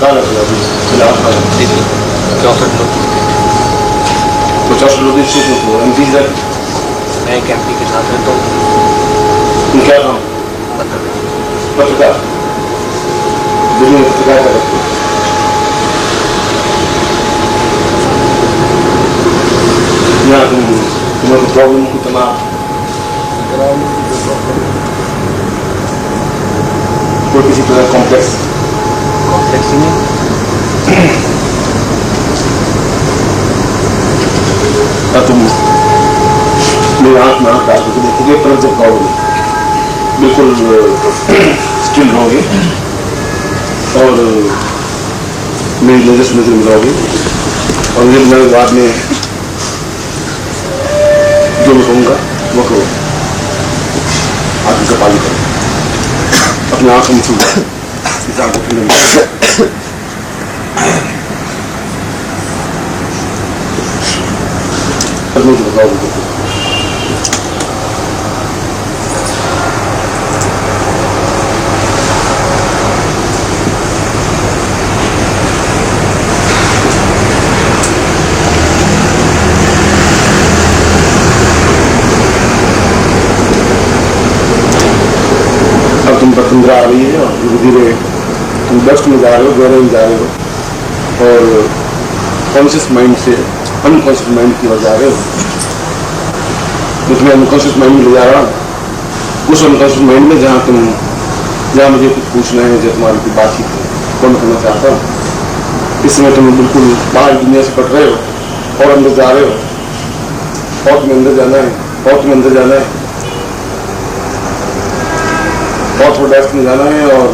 कहाँ रहते हो अभी फिलहाल? दिल्ली 64 लोग तो 64 लोग स्टेट में हो एमपी सर। मैं एक एमपी के साथ रहता हूँ। तुम क्या काम? मतलब पत्रकार। दिल्ली में पत्रकार कर रहे हो? यहाँ तुम्हारी प्रॉब्लम की तनाव कोई किसी तरह कॉम्प्लेक्स कॉम्प्लेक्स ही नहीं। तुम मेरी आँख में आँख डाल के देखोगे पर जब कहोगे बिल्कुल स्टिल रहोगे और मेरी नजर से नजर मिलाओगे और ये मेरे बाद में जो मैं कहूँगा वो करो। आँख का पानी करो, अपने आँख में छू इस आँख को पीने में मुझे बताओ अब तुम पर तंद्रा आ रही है और धीरे धीरे तुम डस्ट में जा रहे हो, गहरे में जा रहे हो और कॉन्शियस माइंड से अनकॉन्शियस माइंड की ओर जा रहे हो। मैं तुम्हें अनकॉन्शियस माइंड में ले जा रहा हूँ, उस अनकॉन्शियस माइंड में जहाँ मुझे कुछ पूछना है, जो तुम्हारी कोई बातचीत है वो मैं करना चाहता हूँ। इस समय तुम बिल्कुल बाहर दुनिया से कट रहे हो और अंदर जा रहे हो और तुम्हें अंदर जाना है और तुम्हें अंदर जाना है और थोड़ा डेस्क में जाना है और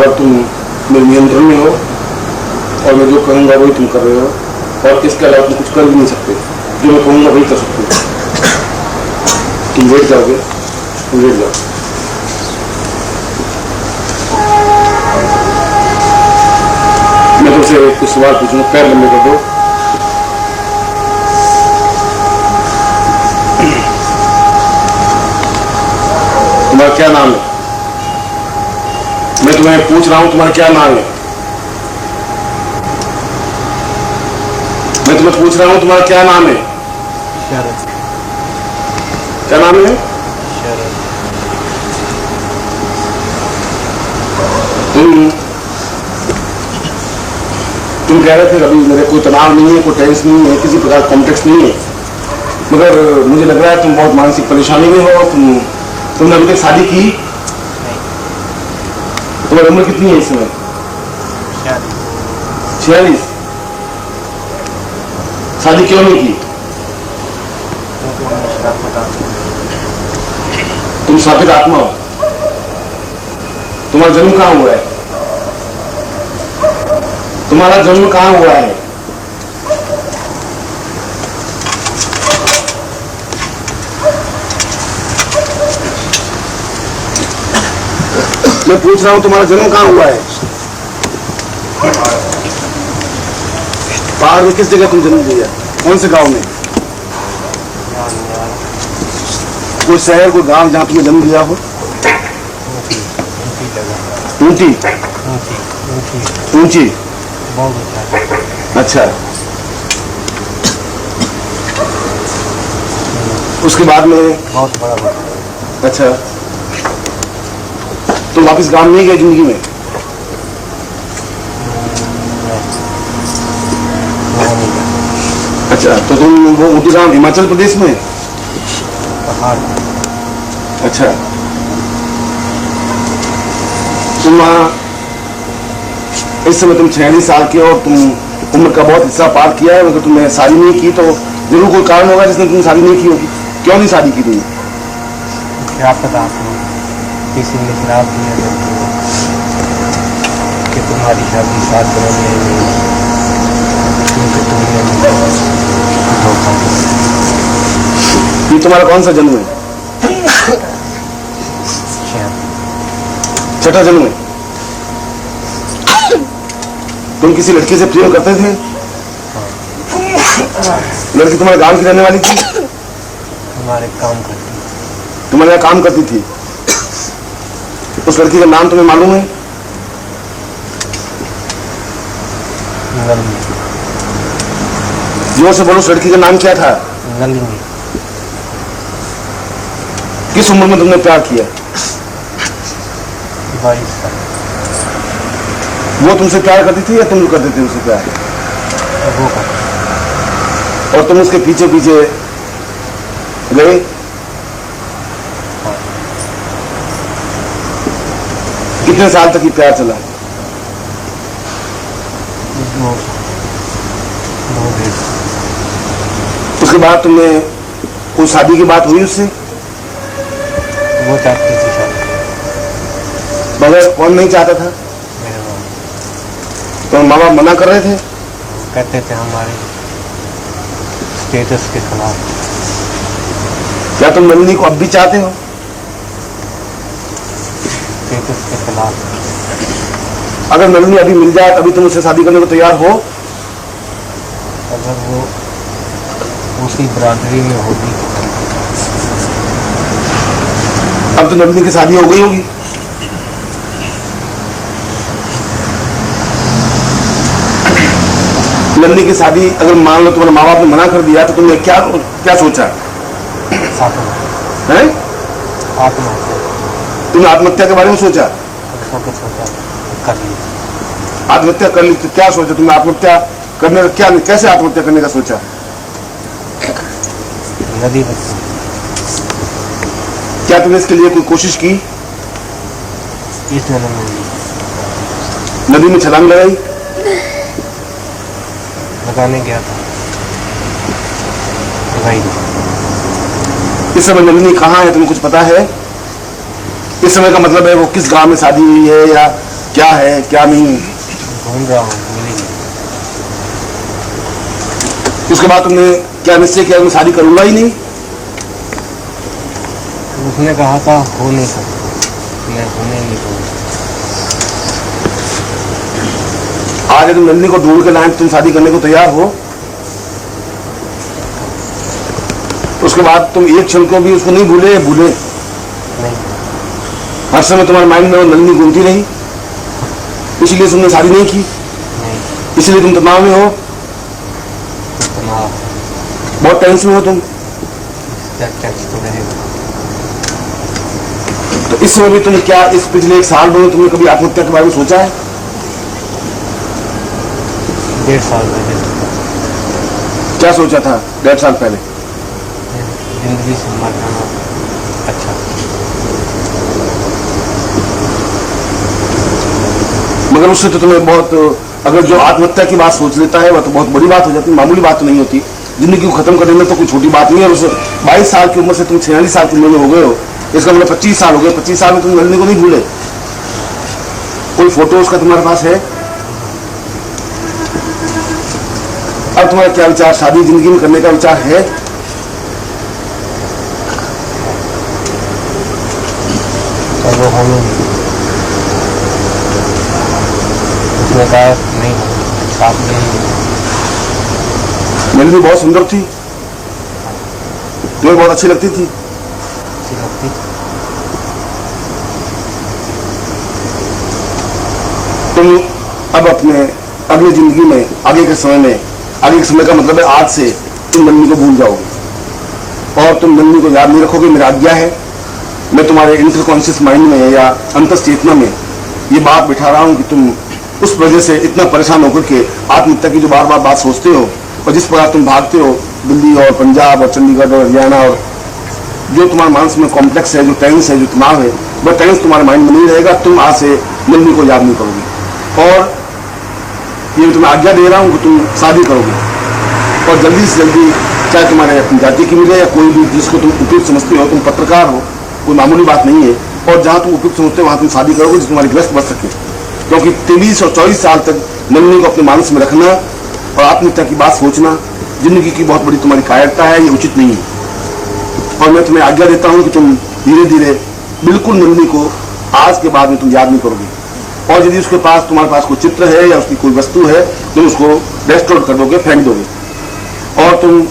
अब तुम मेरे नियंत्रण में हो और मैं जो करूँगा वही तुम कर रहे हो और इसके अलावा तुम कुछ कर भी नहीं सकते। जो मैं कहूँगा वही कर सकते हो। तुम लेट जाओगे, तुम लेट जाओ। मैं तुमसे कुछ सवाल पूछूंगा, पैर लंबे कर दो। तुम्हारा क्या नाम है? मैं तुम्हें पूछ रहा हूं तुम्हारा क्या नाम है? मैं तुम्हें पूछ रहा हूं तुम्हारा क्या नाम है? शरद। क्या नाम है? शरद। तुम कह रहे थे अभी मेरे कोई तनाव नहीं है, कोई टेंशन नहीं है, किसी प्रकार कॉम्प्लेक्स नहीं है, मगर मुझे लग रहा है तुम बहुत मानसिक परेशानी में हो। तुमने अभी तक शादी की? तुम्हारी उम्र कितनी है इस समय? 46। शादी क्यों नहीं की? तुम श्रापित आत्मा हो। तुम्हारा जन्म कहाँ हुआ है? तुम्हारा जन्म कहाँ हुआ है? मैं पूछ रहा हूं तुम्हारा जन्म कहाँ हुआ है? पहाड़ में किस जगह तुम जन्म लिया? कौन से गांव में? कोई शहर, कोई गांव जहां तुमने जन्म लिया हो? ऊंटी। ऊंची। अच्छा, उसके बाद में बहुत बड़ा। अच्छा, तुम वापस गांव नहीं गए जिंदगी में? अच्छा, तो तुम वो ऊटी गांव हिमाचल प्रदेश में? पहाड़। अच्छा, तुम वहाँ इस समय तुम 46 साल के हो और तुम उम्र का बहुत हिस्सा पार किया है, मगर तुमने शादी नहीं की, तो जरूर कोई कारण होगा जिसने तुमने शादी नहीं की होगी। क्यों नहीं शादी की तुमने? क्या पता आपको किसी ने शराब दिया कि तुम्हारी शादी 7 दिनों में नहीं, क्योंकि तुमने मुझे धोखा दिया। ये तुम्हारा कौन सा जन्म है? छठा जन्म है। तुम किसी लड़की से प्रेम करते थे? लड़की तुम्हारे गांव की रहने वाली थी? हमारे काम करती। तुम्हारे यहाँ काम करती थी? उस लड़की का नाम तुम्हें मालूम है? नलिनी। जोर से बोलो, उस लड़की का नाम क्या था? नलिनी। किस उम्र में तुमने प्यार किया? 22 साल। वो तुमसे प्यार करती थी या तुम करते थे उससे प्यार? वो का। और तुम उसके पीछे पीछे गए? हाँ। कितने साल तक ये प्यार चला? 2 दिन। उसके बाद तुमने कोई शादी की बात हुई उससे? वो चाहती थी शादी। मगर कौन नहीं चाहता था? मेरे माँ। तो माँ बाप मना कर रहे थे? वो कहते थे हमारे स्टेटस के खिलाफ। क्या तुम नलिनी को अब भी चाहते हो? स्टेटस के खिलाफ। अगर नलिनी अभी मिल जाए अभी तुम उससे शादी करने को तैयार हो? अगर वो उसी बरादरी में होगी। अब तो नलिनी की शादी हो गई होगी। नलिनी की शादी अगर मान लो तुम्हारे माँ बाप ने मना कर दिया तो तुमने क्या क्या सोचा है? आत्महत्या। तुमने आत्महत्या के बारे में सोचा? सब कुछ सोचा, कर लिया। आत्महत्या कर ली तो क्या सोचा तुमने? आत्महत्या करने का क्या, कैसे आत्महत्या करने का सोचा? नदी बची। क्या तुमने इसके लिए कोई कोशिश की? इस जन्म में नदी में छलांग लगाई? लगाने गया था, लगाई। इस समय नलिनी कहाँ है, तुम्हें कुछ पता है? इस समय का मतलब है वो किस गांव में शादी हुई है या क्या है क्या नहीं? घूम रहा हूँ, मिलेगी। उसके बाद तुमने क्या निश्चय किया? मैं शादी करूंगा ही नहीं? उसने कहा था हो नहीं सकता, मैं होने नहीं दूंगा। आज तुम नलिनी को ढूंढ के लाए, तुम शादी करने को तैयार हो? उसके बाद तुम एक क्षण को भी उसको नहीं भूले? भूले नहीं। हर समय तुम्हारे माइंड में वो नलिनी घूमती रही, इसलिए तुमने शादी नहीं की? नहीं। इसलिए तुम तनाव में हो, तनाव। बहुत टेंशन में हो तुम। टैक्स तो रहेगा। तो इस समय भी तुम क्या इस पिछले 1 साल में तुमने कभी आत्महत्या के बारे में सोचा है? 1.5 साल पहले क्या सोचा था 1.5 साल पहले? जिंदगी से मर जाना अच्छा। मगर उससे तो तुम्हें बहुत, अगर जो आत्महत्या की बात सोच लेता है वह तो बहुत बड़ी बात हो जाती है, मामूली बात तो नहीं होती। जिंदगी को खत्म करने में तो कोई छोटी बात नहीं है। उस 22 साल की उम्र से तुम 46 साल की उम्र में हो गए हो, इसका मतलब 25 साल हो गए। 25 साल में तुम नलिनी को नहीं भूले? कोई फोटो उसका तुम्हारे पास है? अब तुम्हारा क्या विचार, शादी जिंदगी में करने का विचार है? और वो होने नहीं। उसने कहा नहीं, साथ में नहीं। नलिनी बहुत सुंदर थी, तुम्हें बहुत अच्छी लगती थी। अच्छी लगती थी। तुम अब अपने अगली जिंदगी में, आगे के समय में, आगे के समय का मतलब है आज से तुम नलिनी को भूल जाओगे और तुम नलिनी को याद नहीं रखोगे। मेरा आज्ञा है, मैं तुम्हारे इंटरकॉन्शियस माइंड में या अंतस चेतना में ये बात बिठा रहा हूं कि तुम उस वजह से इतना परेशान होकर के आत्महत्या की जो बार बार बात सोचते हो और जिस प्रकार तुम भागते हो दिल्ली और पंजाब और चंडीगढ़ और हरियाणा, और जो तुम्हारे मानस में कॉम्प्लेक्स है, जो टेंस है, जो तनाव है, वह टेंस तुम्हारे माइंड में नहीं रहेगा। तुम आज से नलिनी को याद नहीं करोगे और ये तुम्हें आज्ञा दे रहा हूं कि तुम शादी करोगे और जल्दी से जल्दी, चाहे तुम्हारे अपनी जाति की मिले या कोई भी जिसको तुम उपयुक्त समझते हो। तुम पत्रकार हो, कोई मामूली बात नहीं है, और जहां तुम उपयुक्त समझते हो वहां तुम शादी करोगे जिससे तुम्हारी ग्रस्त बच सके। क्योंकि 23 और 24 साल तक नलिनी को अपने मानस में रखना और आत्महत्या की बात सोचना जिंदगी की बहुत बड़ी तुम्हारी कायरता है, ये उचित नहीं है। और मैं तुम्हें आज्ञा देता हूं कि तुम धीरे धीरे बिल्कुल नलिनी को आज के बाद में तुम याद नहीं करोगे, और यदि उसके पास, तुम्हारे पास कोई चित्र है या उसकी कोई वस्तु है, तुम उसको डिस्ट्रॉय कर दोगे, फेंक दोगे, और तुम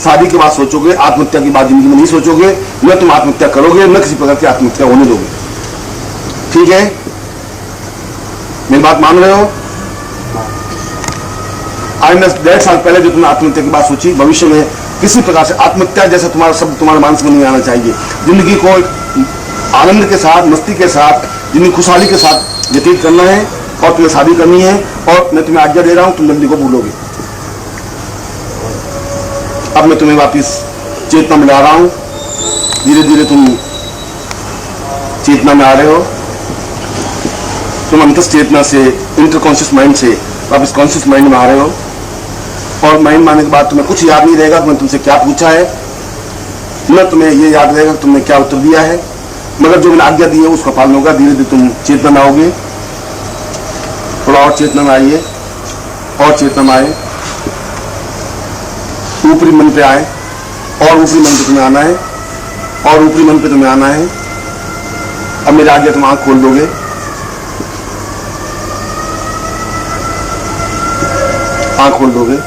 शादी के बाद सोचोगे, आत्महत्या की बात जिंदगी में नहीं सोचोगे। न तुम आत्महत्या करोगे, न किसी प्रकार की आत्महत्या होने दोगे। ठीक है, मेरी बात मान रहे हो? आज मैं 1.5 साल पहले जो तुमने आत्महत्या की बात सोची, भविष्य में किसी प्रकार से आत्महत्या जैसा तुम्हारा शब्द तुम्हारे मानस में नहीं आना चाहिए। जिंदगी को आनंद के साथ, मस्ती के साथ, जिंदगी खुशहाली के साथ व्यतीत करना है और तुम्हें शादी करनी है। और मैं तुम्हें आज्ञा दे रहा हूं, तुम जिंदगी को भूलोगे। अब मैं तुम्हें वापिस चेतना में ला रहा हूं। धीरे धीरे तुम चेतना में आ रहे हो। तुम अंतस चेतना से, इंटरकॉन्शियस माइंड से वापस कॉन्शियस माइंड में आ रहे हो। और माइंड में आने के बाद तुम्हें कुछ याद नहीं रहेगा मैंने तुमसे क्या पूछा है, न तुम्हें ये याद रहेगा तुमने क्या उत्तर दिया है, मगर जो मैंने आज्ञा दी है उसका पालन होगा। धीरे धीरे तुम चेतना में आओगे। थोड़ा और चेतना में आइए, और चेतना में आए, ऊपरी मन पे आए, और ऊपरी मन पे तुम्हें आना है, और ऊपरी मन पे तुम्हें आना है। अब मेरी आज्ञा तुम आंख खोल दोगे। आंख खोल दोगे।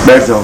बैठ जाओ।